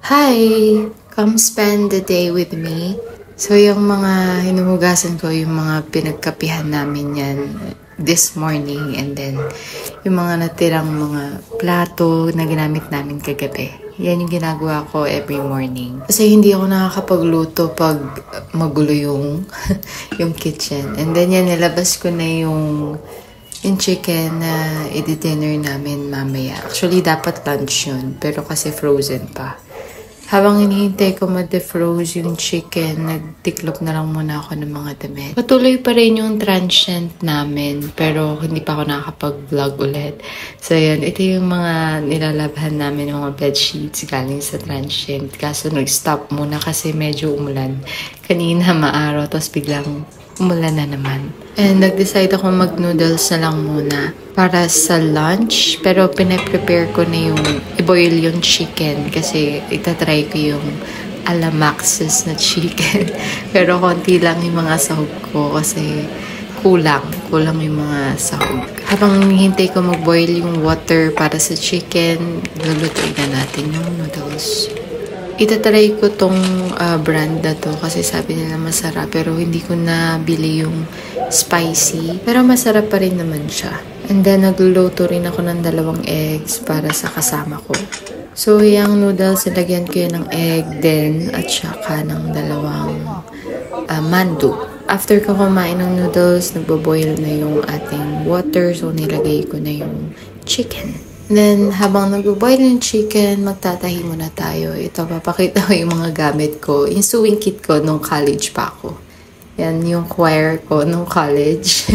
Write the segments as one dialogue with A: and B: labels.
A: Hi! Come spend the day with me. So, yung mga hinuhugasan ko, yung mga pinagkapihan namin yan this morning. And then, yung mga natirang mga plato na ginamit namin kagabi. Yan yung ginagawa ko every morning. Kasi hindi ako nakakapagluto pag magulo yung, yung kitchen. And then, yan, nilabas ko na yung chicken na i-dinner namin mamaya. Actually, dapat lunch yun. Pero kasi frozen pa. Habang hinihintay ko ma-defroze yung chicken, nagtiklop na lang muna ako ng mga damit. Patuloy pa rin yung transient namin, pero hindi pa ako nakakapag-vlog ulit. So yun, ito yung mga nilalabhan namin ng mga bedsheets galing sa transient. Kaso nag-stop muna kasi medyo umulan. Kanina maaraw, tapos biglang umulan na naman. And nag-decide ako mag-noodles na lang muna para sa lunch. Pero pinaprepare ko na yung i-boil yung chicken kasi itatry ko yung Alamaxes na chicken. Pero konti lang yung mga sahog ko kasi kulang yung mga sahog. Habang hintay ko mag-boil yung water para sa chicken, lulutuin na natin yung noodles. Itatry ko tong brand na to kasi sabi nila masarap pero hindi ko nabili yung spicy. Pero masarap pa rin naman siya. And then nagluluto rin ako ng 2 eggs para sa kasama ko. So yung noodles, nilagyan ko yun ng egg din at saka ng 2 mandu. After ko kumain ng noodles, nagbo-boil na yung ating water. So nilagay ko na yung chicken. Then, habang nag-boil yung chicken, magtatahi muna tayo. Ito, papakita ko yung mga gamit ko. Yung sewing kit ko nung college pa ako. Yan, yung choir ko nung college.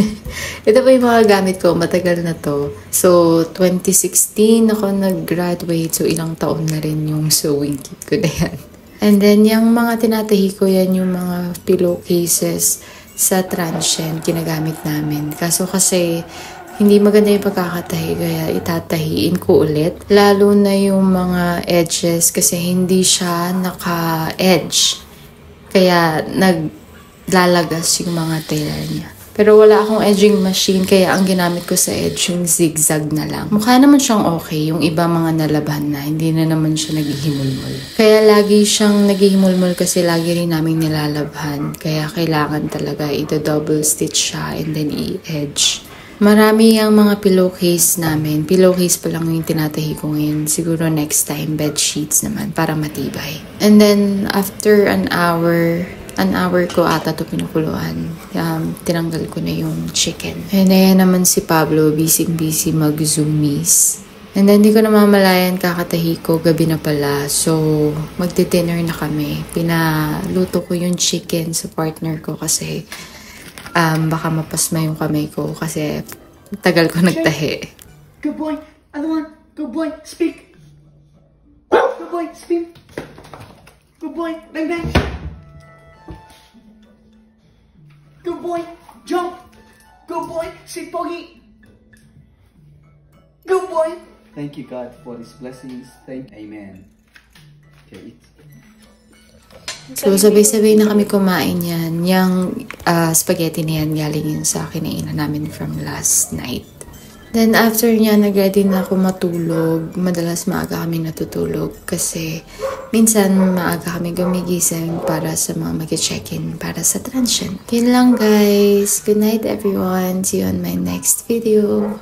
A: Ito pa yung mga gamit ko. Matagal na to. So, 2016 ako nag-graduate. So, ilang taon na rin yung sewing kit ko na yan. And then, yung mga tinatahi ko, yan yung mga pillowcases sa transient ginagamit namin. Kaso kasi, hindi maganda yung pagkakatahi, kaya itatahiin ko ulit. Lalo na yung mga edges kasi hindi siya naka-edge. Kaya naglalagas yung mga tela niya. Pero wala akong edging machine, kaya ang ginamit ko sa edge yung zigzag na lang. Mukha naman siyang okay, yung iba mga nalabhan na, hindi na naman siya naghihimulmul. Kaya lagi siyang naghihimulmul kasi lagi rin namin nilalabhan. Kaya kailangan talaga ito-double stitch siya and then i-edge. Marami yung mga pillowcase namin. Pillowcase pa lang yung tinatahi ko ngayon. Siguro next time, bed sheets naman para matibay. And then, after an hour ko ata ito pinukuluan. Tinanggal ko na yung chicken. And ayan naman si Pablo, busy mag-zoomies. And then, di ko namamalayan kakatahi ko. Gabi na pala. So, magdi-dinner na kami. Pinaluto ko yung chicken sa partner ko kasi baka mapasma yung kamay ko kasi tagal ko nagtahi.
B: Good boy. Other one. Good boy. Speak. Good boy. Speak. Good boy. Bang bang. Good boy. Jump. Good boy. Sit pogi. Good boy. Thank you, God, for His blessings. Amen. Okay, eat.
A: So, sabay-sabay na kami kumain yan. Yung spaghetti na yan, galing yun sa kinainan namin from last night. Then, after niya, nag-ready na ako matulog. Madalas maaga kami natutulog kasi minsan maaga kami gumigising para sa mga mag-check-in para sa transient. Yun lang, guys. Good night, everyone. See you on my next video.